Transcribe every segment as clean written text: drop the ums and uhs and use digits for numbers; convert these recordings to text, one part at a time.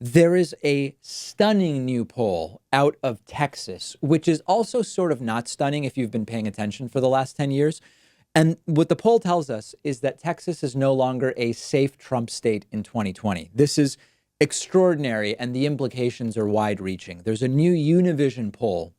There is a stunning new poll out of Texas, which is also sort of not stunning if you've been paying attention for the last 10 years. And what the poll tells us is that Texas is no longer a safe Trump state in 2020. This is extraordinary, and the implications are wide reaching. There's a new Univision poll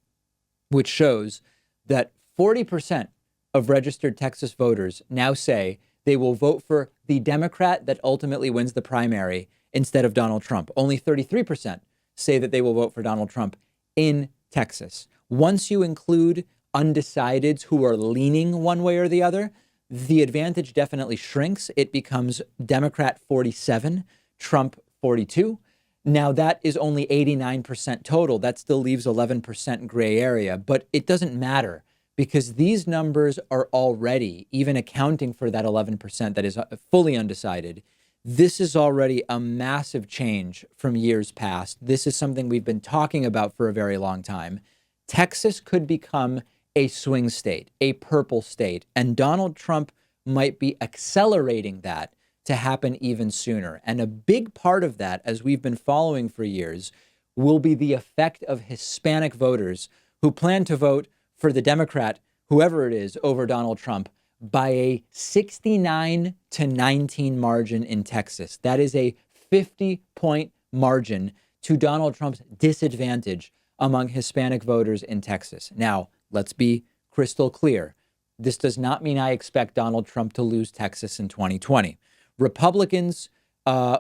which shows that 40% of registered Texas voters now say they will vote for the Democrat that ultimately wins the primary instead of Donald Trump. Only 33% say that they will vote for Donald Trump in Texas. Once you include undecideds who are leaning one way or the other, the advantage definitely shrinks. It becomes Democrat 47, Trump 42. Now, that is only 89% total. That still leaves 11% gray area, but it doesn't matter because these numbers are already, even accounting for that 11% that is fully undecided, this is already a massive change from years past. This is something we've been talking about for a very long time. Texas could become a swing state, a purple state, and Donald Trump might be accelerating that to happen even sooner. And a big part of that, as we've been following for years, will be the effect of Hispanic voters who plan to vote for the Democrat, whoever it is, over Donald Trump by a 69-19 margin in Texas. That is a 50-point margin to Donald Trump's disadvantage among Hispanic voters in Texas. Now, let's be crystal clear. This does not mean I expect Donald Trump to lose Texas in 2020. Republicans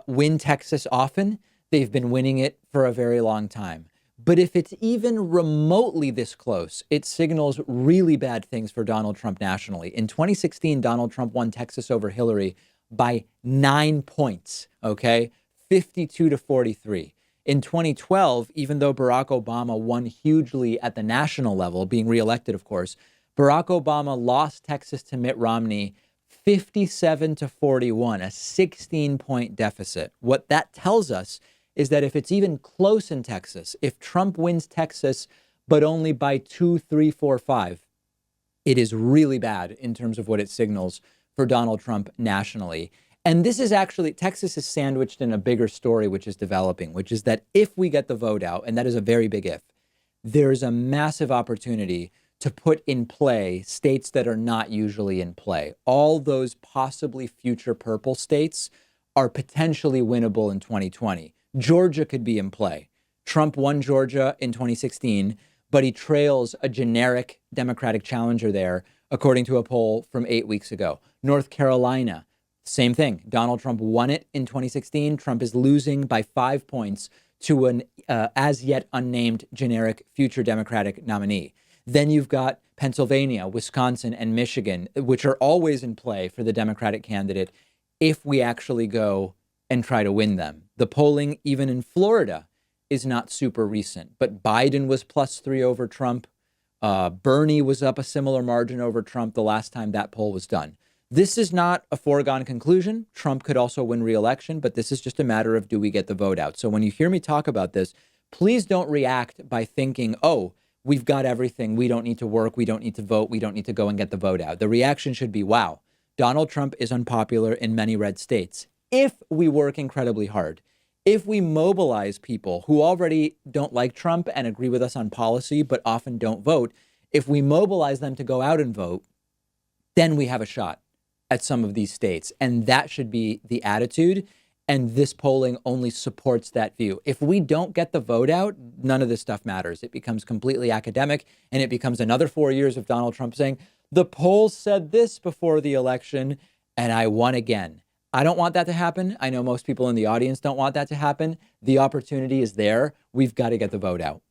win Texas often. They've been winning it for a very long time. But if it's even remotely this close, it signals really bad things for Donald Trump nationally. In 2016, Donald Trump won Texas over Hillary by 9 points, okay? 52-43. In 2012, even though Barack Obama won hugely at the national level, being reelected, of course, Barack Obama lost Texas to Mitt Romney 57-41, a 16-point deficit. What that tells us is that if it's even close in Texas, if Trump wins Texas, but only by 2, 3, 4, 5, it is really bad in terms of what it signals for Donald Trump nationally. And this is actually, Texas is sandwiched in a bigger story, which is developing, which is that if we get the vote out, and that is a very big if, there's a massive opportunity to put in play states that are not usually in play. All those possibly future purple states are potentially winnable in 2020. Georgia could be in play. Trump won Georgia in 2016, but he trails a generic Democratic challenger there, according to a poll from 8 weeks ago. North Carolina, same thing. Donald Trump won it in 2016. Trump is losing by 5 points to an as yet unnamed generic future Democratic nominee. Then you've got Pennsylvania, Wisconsin, and Michigan, which are always in play for the Democratic candidate if we actually go and try to win them. The polling, even in Florida, is not super recent, but Biden was +3 over Trump. Bernie was up a similar margin over Trump the last time that poll was done. This is not a foregone conclusion. Trump could also win re-election, but this is just a matter of do we get the vote out? So when you hear me talk about this, please don't react by thinking, oh, we've got everything. We don't need to work. We don't need to vote. We don't need to go and get the vote out. The reaction should be, wow, Donald Trump is unpopular in many red states. If we work incredibly hard, if we mobilize people who already don't like Trump and agree with us on policy, but often don't vote, if we mobilize them to go out and vote, then we have a shot at some of these states. And that should be the attitude. And this polling only supports that view. If we don't get the vote out, none of this stuff matters. It becomes completely academic, and it becomes another 4 years of Donald Trump saying, the polls said this before the election, and I won again. I don't want that to happen. I know most people in the audience don't want that to happen. The opportunity is there. We've got to get the vote out.